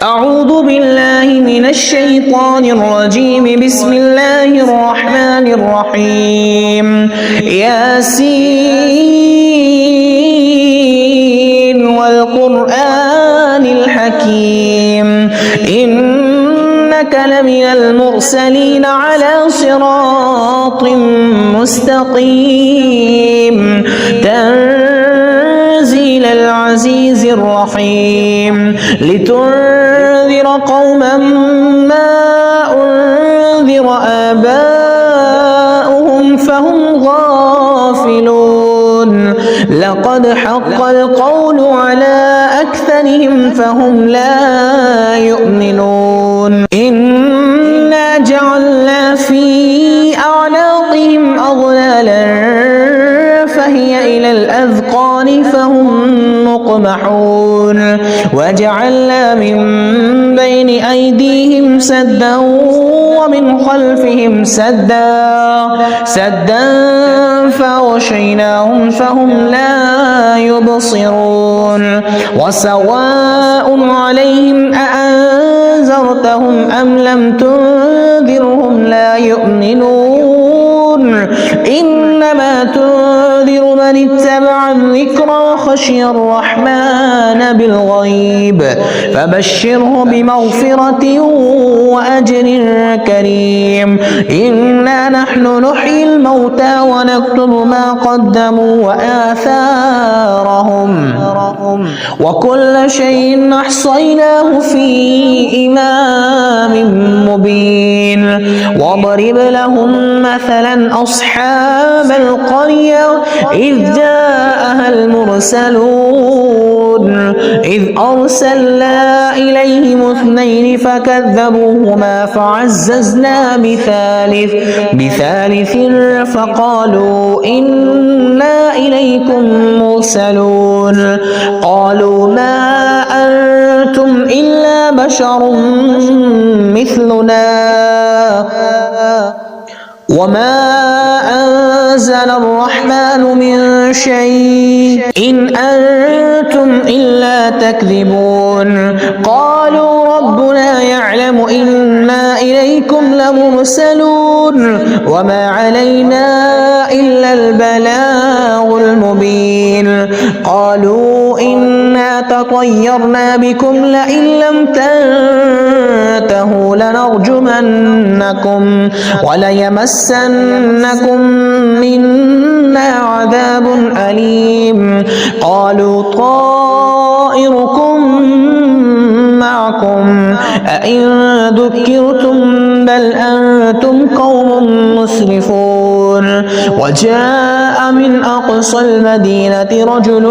أعوذ بالله من الشيطان الرجيم. بسم الله الرحمن الرحيم. ياسين والقرآن الحكيم إنك لمن المرسلين على صراط مستقيم تنزيل العزيز الرحيم لتنذر قوما ما أنذر آباؤهم فهم غافلون لقد حق القول على أكثرهم فهم لا يؤمنون إنا جعلنا في أعناقهم أغلالا فهي إلى الأذقان فهم مقمحون وجعلنا من بين أيديهم سدا ومن خلفهم سدا فغشيناهم فهم لا يبصرون وسواء عليهم أأنذرتهم أم لم تنذرهم لا يؤمنون إنما تنذر من اتبع الذكر وخشي الرحمن بالغيب فبشره بمغفرة وأجر كريم إنا نحن نحيي الموتى ونكتب ما قدموا وآثارهم وكل شيء أحصيناه في إمام مبين واضرب لهم مثلا أصحاب القرية إذ جاءها المرسلون إذ أرسلنا إليهم اثنين فكذبوهما فعززنا بثالث فقالوا إنا إليكم مرسلون قالوا ما أنتم إلا بشر مثلنا وما أنزل الرحمن من شيء إن أنتم إلا تكذبون قالوا ربنا يعلم إنا إليكم لمرسلون وما علينا إلا البلاغ المبين قالوا إنا تطيرنا بكم لئن لم تنتهوا لنرجمنكم وليمسنكم منا عذاب أليم قالوا طائركم معكم أئن ذكرتم بل أنتم قوم مسرفون وجاء من أقصى المدينة رجل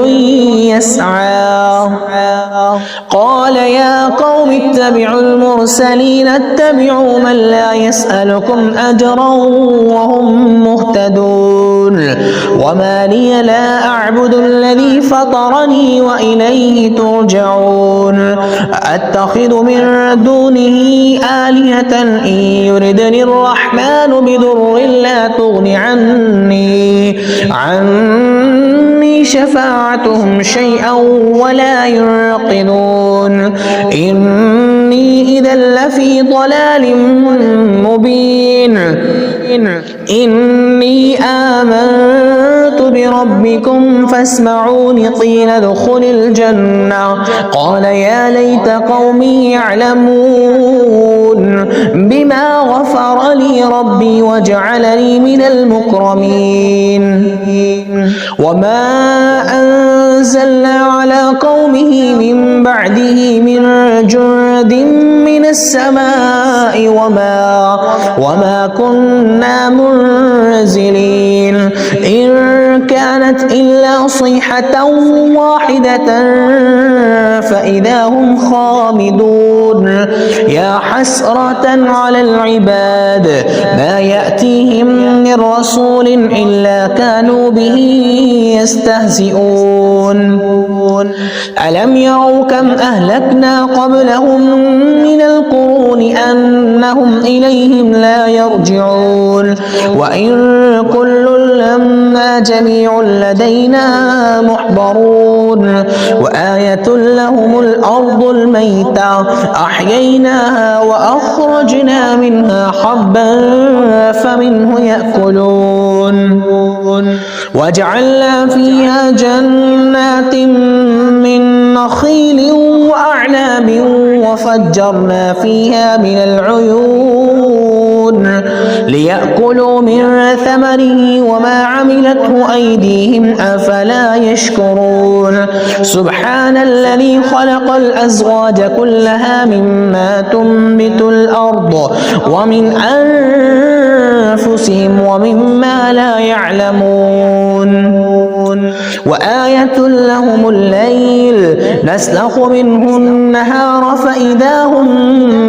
يسعى قال يا قوم اتبعوا المرسلين اتبعوا من لا يسألكم أجرا وهم مهتدون وما لي لا أعبد الذي فطرني وإليه ترجعون أتخذ من دونه آلهة إن يردني الرحمن بضر لا تغن عني شفاعتهم شيئا ولا ينقذون إني إذا لفي ضلال مبين إني آمنت بربكم فاسمعون قيل ادخل الجنة قال يا ليت قومي يعلمون بما غفر لي ربي وجعلني من المكرمين وما أنزلنا على قومه من بعده من جند من السماء وما كنا منزلين إن كانت إلا صيحة واحدة فإذا هم خامدون يا حسرة على العباد ما يأتيهم من رسول إلا كانوا به يستهزئون ألم يروا كم أهلكنا قبلهم من القرون أنهم إليهم لا يرجعون وإن كل لما جميع لدينا محضرون وآية لهم الأرض الميتة أحييناها وأخرجنا منها حبا فمنه يأكلون وجعلنا فيها جنات من نخيل وأعناب وفجرنا فيها من العيون ليأكلوا من ثمره وما عملته أيديهم أفلا يشكرون سبحان الذي خلق الأزواج كلها مما تنبت الأرض ومن أنفسهم ومما لا يعلمون وآية لهم الليل نسلخ منه النهار فإذا هم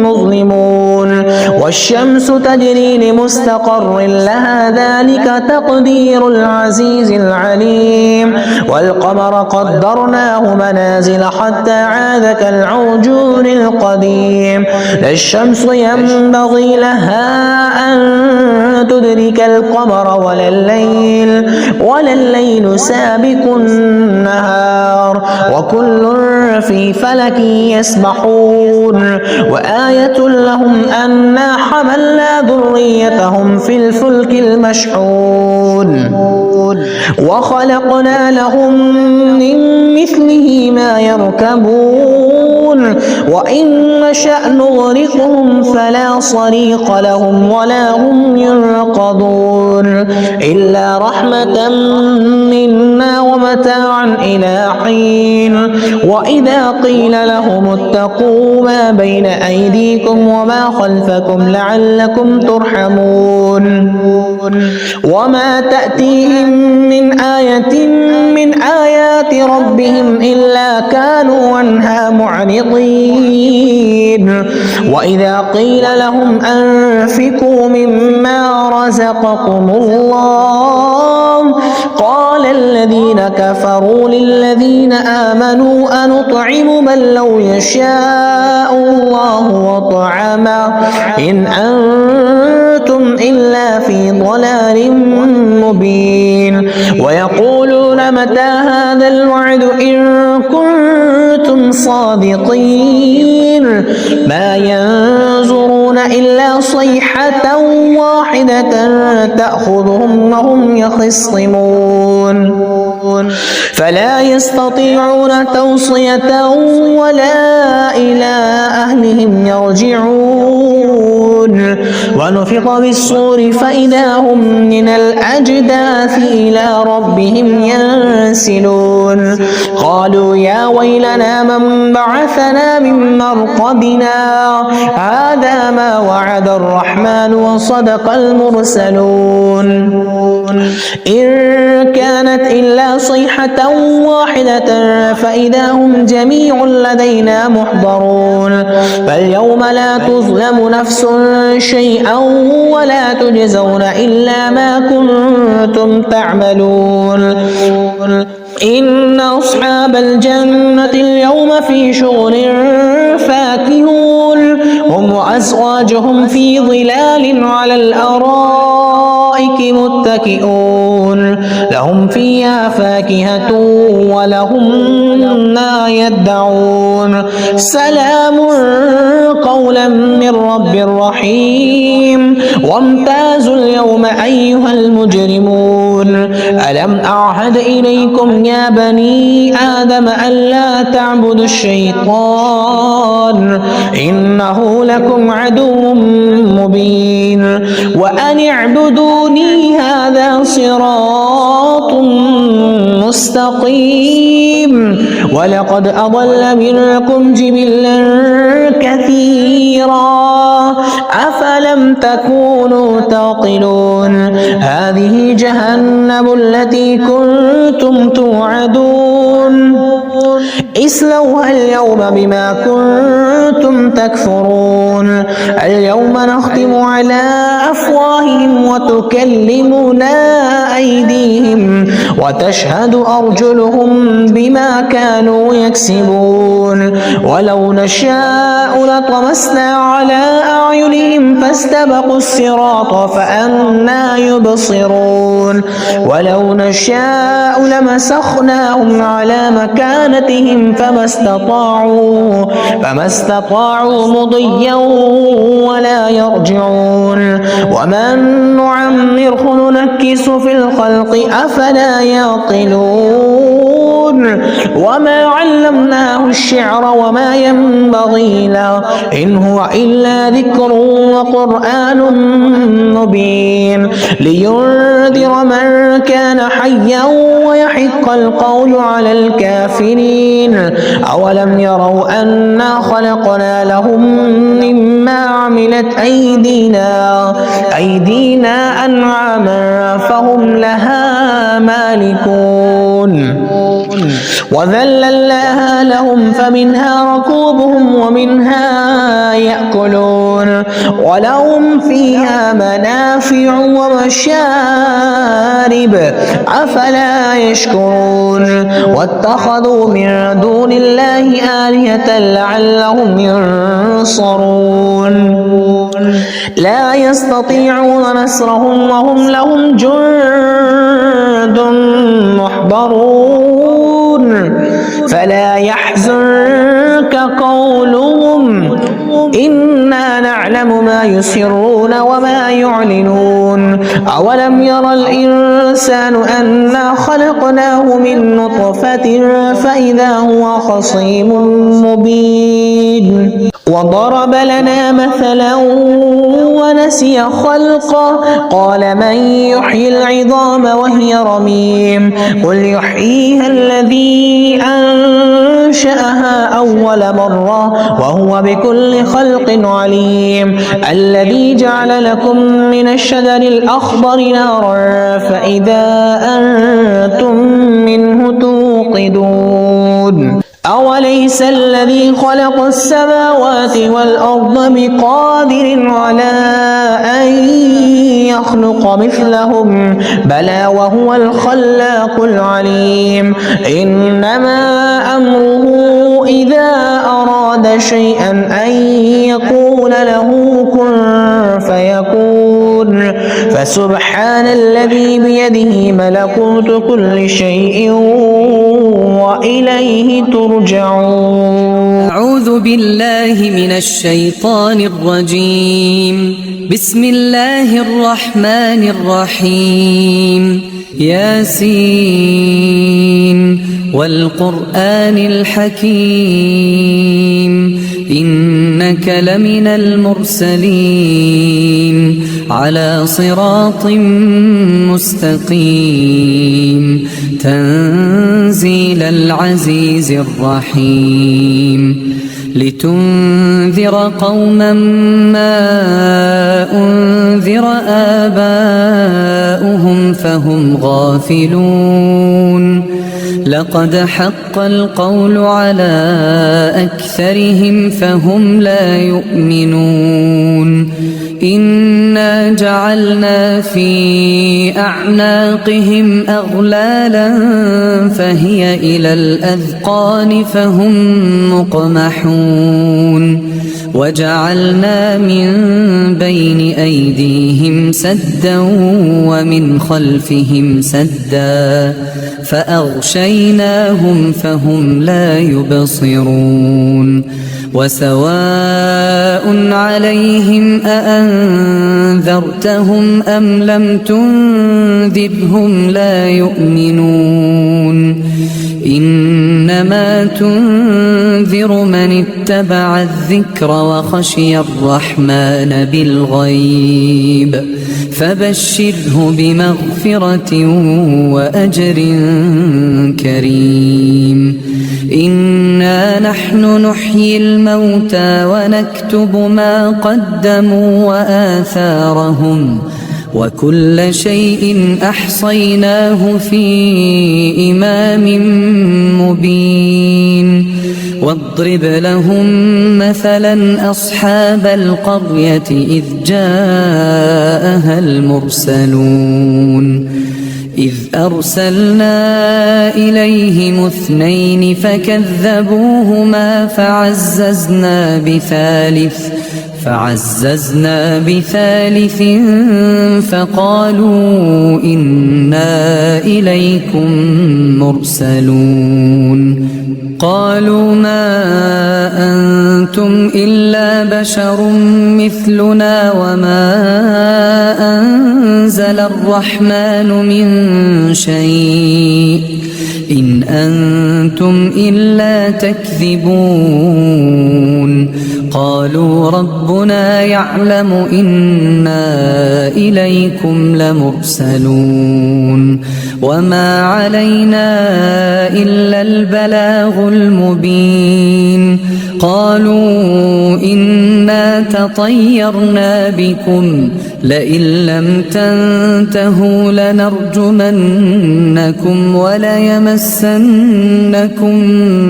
مظلمون والشمس تجري لمستقر لها ذلك تقدير العزيز العليم والقمر قدرناه منازل حتى عاد كالعرجون القديم لا الشمس ينبغي لها أن تدرك القمر ولا الليل سابق النهار وكل في فلك يسبحون وآية لهم أنا حملنا ذريتهم في الفلك المشحون وخلقنا لهم من مثله ما يركبون وإن نشأ نغرقهم فلا صريخ لهم ولا هم ينقذون إلا رحمة منا ومتاعا إلى حين وإذا قيل لهم اتقوا ما بين أيديكم وما خلفكم لعلكم ترحمون وما تأتيهم من آية من آيات ربهم إلا كانوا عنها معرضين وإذا قيل لهم أنفقوا مما رزقكم الله قال الذين كفروا للذين آمنوا أنطعم من لو يشاء الله وطعمه إن أنتم إلا في ضلال مبين ويقولون متى هذا الوعد إن كنتم صادقين ما ينظرون إلا صيحة واحدة تأخذهم وهم يخصمون فلا يستطيعون توصية ولا إلى أهلهم يرجعون ونفخ بالصور فإذا هم من الأجداث إلى ربهم ينسلون قالوا يا ويلنا من بعثنا من مرقدنا هذا ما وعد الرحمن وصدق المرسلون إن كانت إلا صيحة واحدة فإذا هم جميع لدينا محضرون فاليوم لا تظلم نفس شيئا ولا تجزون إلا ما كنتم تعملون إن أصحاب الجنة اليوم في شغل فاكهون هم وأزواجهم في ظلال على الأرائك متكئون لهم فيها فاكهة ولهم ما يدعون سلام قولا من رب رحيم وامتازوا اليوم أيها المجرمون ألم أعهد إليكم يا بني آدم ألا تعبدوا الشيطان إنه لكم عدو مبين وأن اعبدوني هذا صراط مستقيم ولقد أضل منكم جبلا كثيرا أفلم تكونوا تعقلون هذه جهنم التي كنتم توعدون اصلوها اليوم بما كنتم كنتم تكفرون اليوم نختم على أفواههم وتكلمنا أيديهم وتشهد أرجلهم بما كانوا يكسبون ولو نشاء لطمسنا على أعينهم فاستبقوا الصراط فأنى يبصرون ولو نشاء لمسخناهم على مكانتهم فما استطاعوا مضيا ولا يرجعون ومن نعمره ننكس في الخلق أفلا يعقلون وما علمناه الشعر وما ينبغي له إن هو إلا ذكر وقرآن مبين لينذر من كان حيا ويحق القول على الكافرين أولم يروا أنا خلقنا لهم مما عملت أيدينا أنعاما فهم لها مالكون وذللناها لهم فمنها ركوبهم ومنها يأكلون ولهم فيها منافع ومشارب أفلا يشكرون واتخذوا من دون الله آلهة لعلهم ينصرون لا يستطيعون نصرهم وهم لهم جند محضرون فلا يحزنك قولهم إنا نعلم ما يسرون وما يعلنون أولم ير الإنسان أنا خلقناه من نطفة فإذا هو خصيم مبين وضرب لنا مثلا ونسي خلقه قال من يحيي العظام وهي رميم قل يحييها الذي أنشأها أول مرة وهو بكل خلق عليم الذي جعل لكم من الشجر الأخضر نارا فإذا أنتم منه توقدون أوليس الذي خلق السماوات والأرض بقادر على أن يخلق مثلهم بلى وهو الخلاق العليم إنما أمره إذا أراد شيئا أن يقول له كن فيكون فسبحان الذي بيده ملكوت كل شيء وإليه ترجعون. أعوذ بالله من الشيطان الرجيم. بسم الله الرحمن الرحيم. ياسين والقرآن الحكيم إنك لمن المرسلين على صراط مستقيم تنزيل العزيز الرحيم لتنذر قوما ما أنذر آباؤهم فهم غافلون لقد حق القول على أكثرهم فهم لا يؤمنون إنا جعلنا في أعناقهم أغلالا فهي إلى الأذقان فهم مقمحون وجعلنا من بين أيديهم سدا ومن خلفهم سدا فأغشيناهم فهم لا يبصرون وسواء عليهم أأنذرتهم أم لم تنذرهم لا يؤمنون إنما تنذر من اتبع الذكر وخشي الرحمن بالغيب فبشره بمغفرة وأجر كريم إنا نحن نحيي الموتى ونكتب ما قدموا وآثارهم وكل شيء أحصيناه في إمام مبين واضرب لهم مثلا أصحاب القرية إذ جاءها المرسلون إذ أرسلنا إليهم 2 فكذبوهما فعززنا بثالث فقالوا إنا إليكم مرسلون قالوا ما أنتم إلا بشر مثلنا وما أنزل الرحمن من شيء إن أنتم إلا تكذبون قالوا ربنا يعلم إنا إليكم لمرسلون وما علينا إلا البلاغ المبين قالوا إنا تطيرنا بكم لئن لم تنتهوا لنرجمنكم وليمسنكم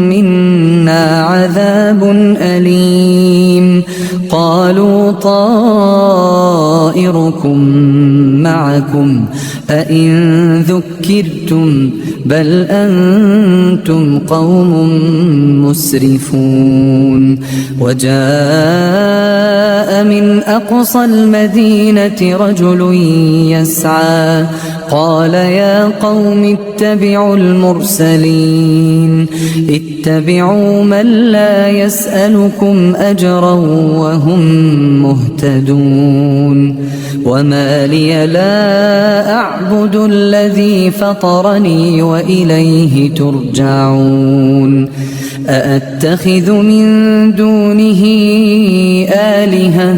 منا عذاب أليم قالوا طائركم معكم أئن ذكرتم بل أنتم قوم مسرفون وجاء من أقصى المدينة رجل يسعى قال يا قوم اتبعوا المرسلين اتبعوا من لا يسألكم أجرا وهم مهتدون وما لي لا أعبد الذي فطرني وإليه ترجعون أأتخذ من دونه آلهة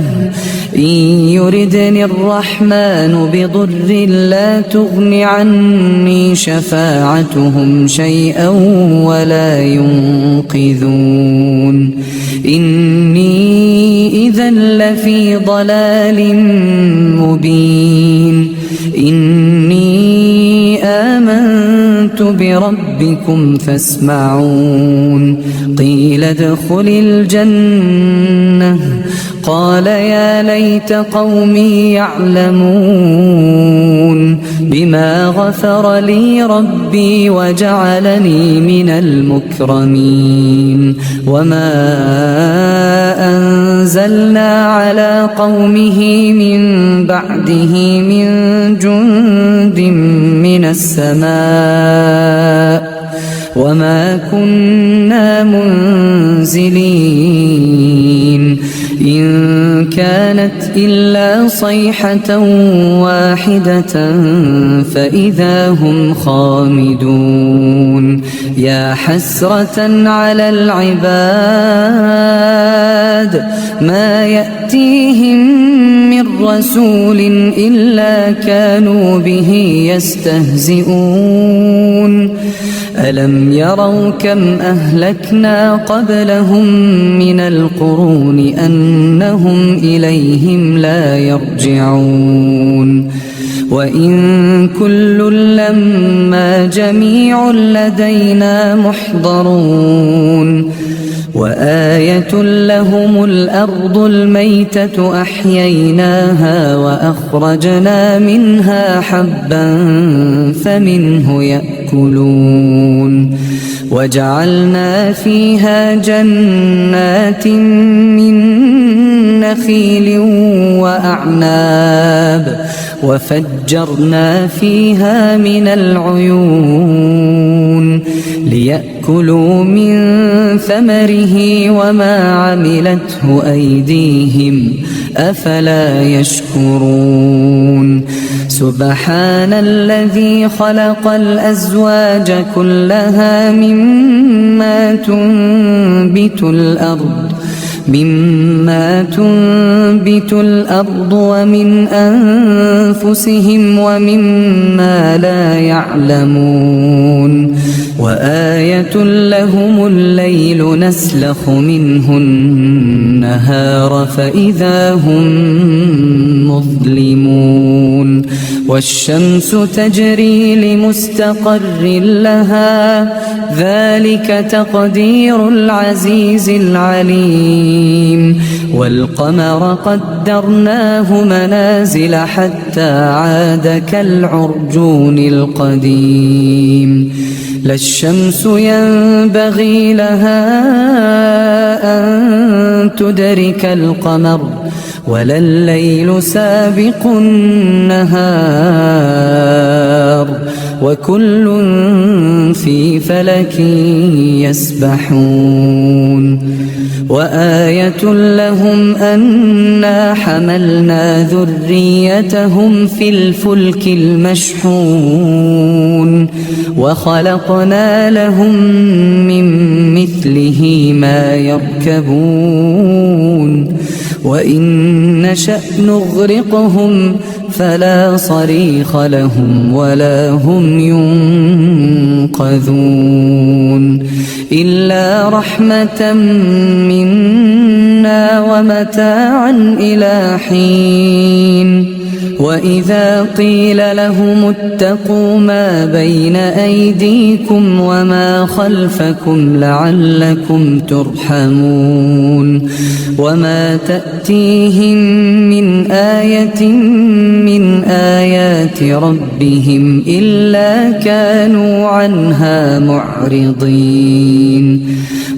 إن يردني الرحمن بضر لا تغن عني شفاعتهم شيئا ولا ينقذون إني إذا لفي ضلال مبين إني آمنت بربكم فاسمعون قيل ادخل الجنة قال يا ليت قومي يعلمون بما غفر لي ربي وجعلني من المكرمين وما أنزلنا على قومه من بعده من جند من السماء وما كنا منزلين إن كانت إلا صيحة واحدة فإذا هم خامدون يا حسرة على العباد ما يأتيهم من رسول إلا كانوا به يستهزئون ألم يروا كم أهلكنا قبلهم من القرون أنهم إليهم لا يرجعون وإن كل لما جميع لدينا محضرون وآية لهم الأرض الميتة أحييناها وأخرجنا منها حبا فمنه يأكلون وجعلنا فيها جنات من نخيل وأعناب وفجرنا فيها من العيون ليأكلوا من ثمره وما عملته أيديهم أفلا يشكرون سبحان الذي خلق الأزواج كلها مما تنبت الأرض ومن أنفسهم ومما لا يعلمون وآية لهم الليل نسلخ منه النهار فإذا هم مظلمون والشمس تجري لمستقر لها ذلك تقدير العزيز العليم والقمر قدرناه منازل حتى عاد كالعرجون القديم لا الشمس ينبغي لها أن تدرك القمر ولا الليل سابق النهار وكل في فلك يسبحون وآية لهم أنا حملنا ذريتهم في الفلك المشحون وخلقنا لهم من مثله ما يركبون وإن نشأ نغرقهم فلا صريخ لهم ولا هم ينقذون إلا رحمة منا ومتاعا إلى حين وإذا قيل لهم اتقوا ما بين أيديكم وما خلفكم لعلكم ترحمون وما تأتيهم من آية من آيات ربهم إلا كانوا عنها معرضين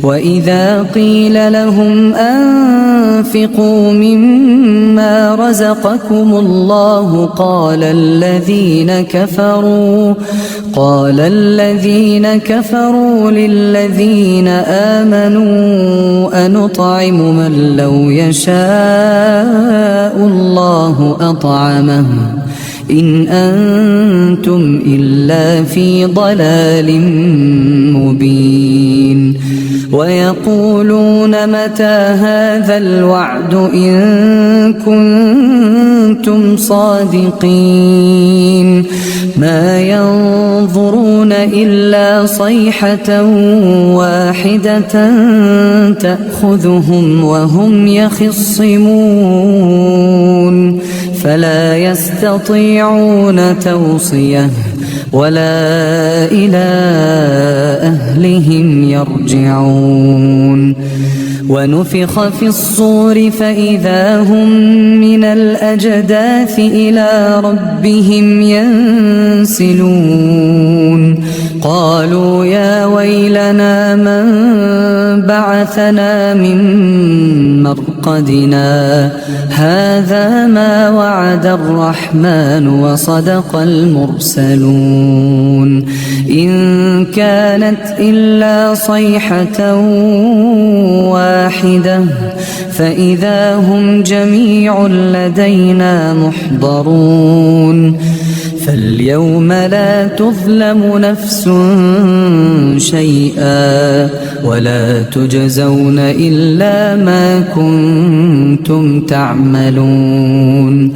وإذا قيل لهم أنفقوا مما رزقكم الله قال الذين كفروا للذين آمنوا أنطعم من لو يشاء الله أطعمه إن أنتم إلا في ضلال مبين ويقولون متى هذا الوعد إن كنتم صادقين ما ينظرون إلا صيحة واحدة تأخذهم وهم يخصمون فلا يستطيعون توصية ولا إلى أهلهم يرجعون ونفخ في الصور فإذا هم من الأجداث إلى ربهم ينسلون قالوا يا ويلنا من بعثنا من مرقدنا هذا ما وعد الرحمن وصدق المرسلون إن كانت إلا صيحة واحدة فإذا هم جميع لدينا محضرون فاليوم لا تظلم نفس شيئا ولا تجزون إلا ما كنتم تعملون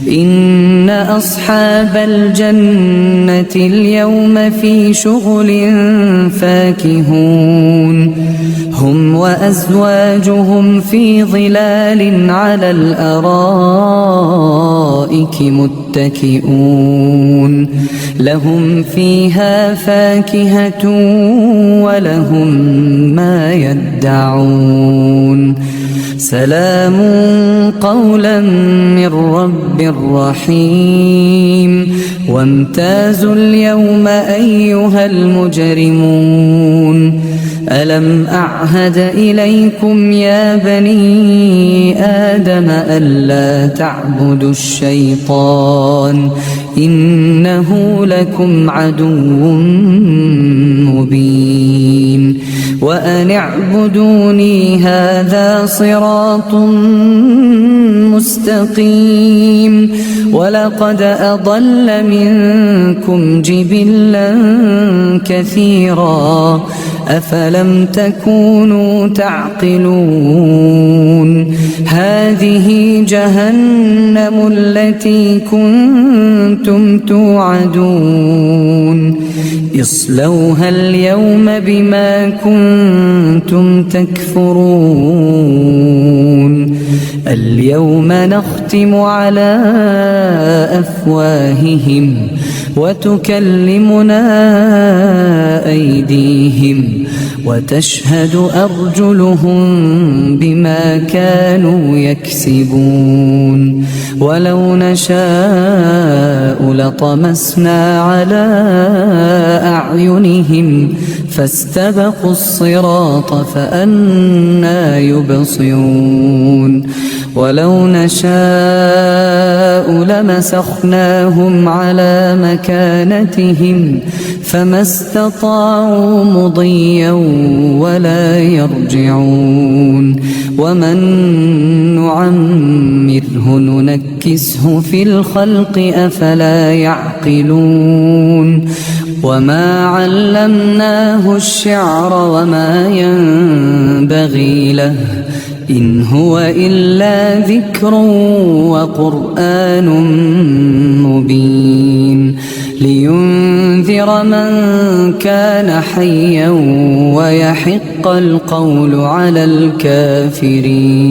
إن أصحاب الجنة اليوم في شغل فاكهون هم وأزواجهم في ظلال على الأرائك متكئون لهم فيها فاكهة ولهم ما يدعون سلام قولا من رب رحيم وامتازوا اليوم أيها المجرمون ألم أعهد إليكم يا بني آدم ألا تعبدوا الشيطان إنه لكم عدو مبين وأن اعبدوني هذا صراط مستقيم ولقد أضل منكم جبلا كثيرا أفلم تكونوا تعقلون هذه جهنم التي كنتم توعدون اصلوها اليوم بما كنتم تكفرون اليوم نختم على أفواههم وتكلمنا أيديهم وتشهد أرجلهم بما كانوا يكسبون ولو نشاء لطمسنا على أعينهم فاستبقوا الصراط فأنى يبصرون ولو نشاء لمسخناهم على مكانتهم فما استطاعوا مضيا ولا يرجعون ومن نعمره ننكسه في الخلق أفلا يعقلون وما علمناه الشعر وما ينبغي له إن هو إلا ذكر وقرآن مبين لينذر من كان حيا ويحق القول على الكافرين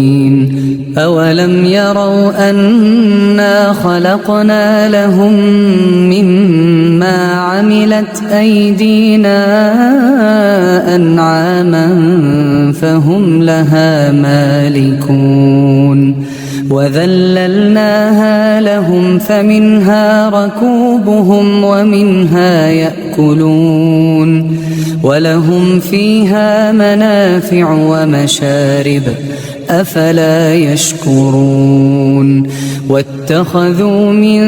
أولم يروا أنا خلقنا لهم مما عملت أيدينا أنعاما فهم لها مالكون وذللناها لهم فمنها ركوبهم ومنها يأكلون ولهم فيها منافع ومشارب أفلا يشكرون واتخذوا من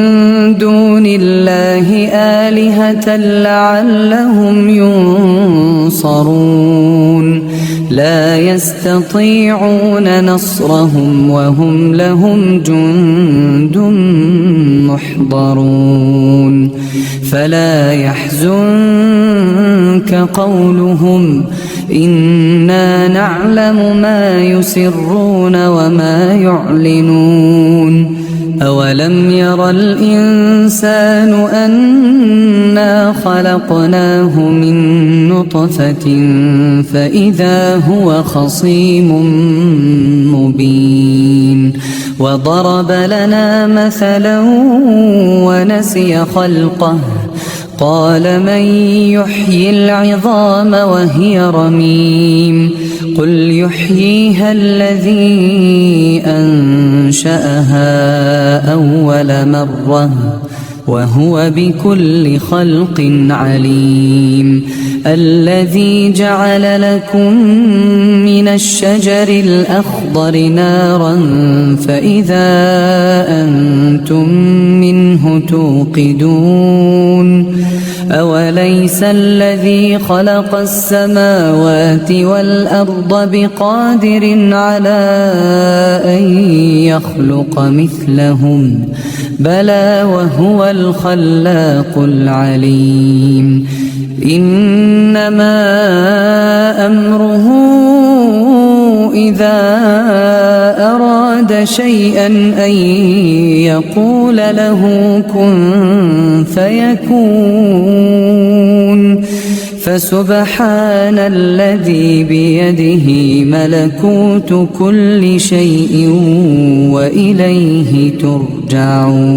دون الله آلهة لعلهم ينصرون لا يستطيعون نصرهم وهم لهم جند محضرون فلا يحزنك قولهم إنا نعلم ما يسرون وما يعلنون أولم ير الإنسان أنا خلقناه من نطفة فإذا هو خصيم مبين وضرب لنا مثلا ونسي خلقه قال من يحيي العظام وهي رميم قل يحييها الذي أنشأها أول مرة وهو بكل خلق عليم الذي جعل لكم من الشجر الأخضر نارا فإذا أنتم منه توقدون أوليس الذي خلق السماوات والأرض بقادر على أن يخلق مثلهم بلى وهو الخلاق العليم إنما أمره إذا أراد شيئا أن يقول له كن فيكون فسبحان الذي بيده ملكوت كل شيء وإليه ترجعون.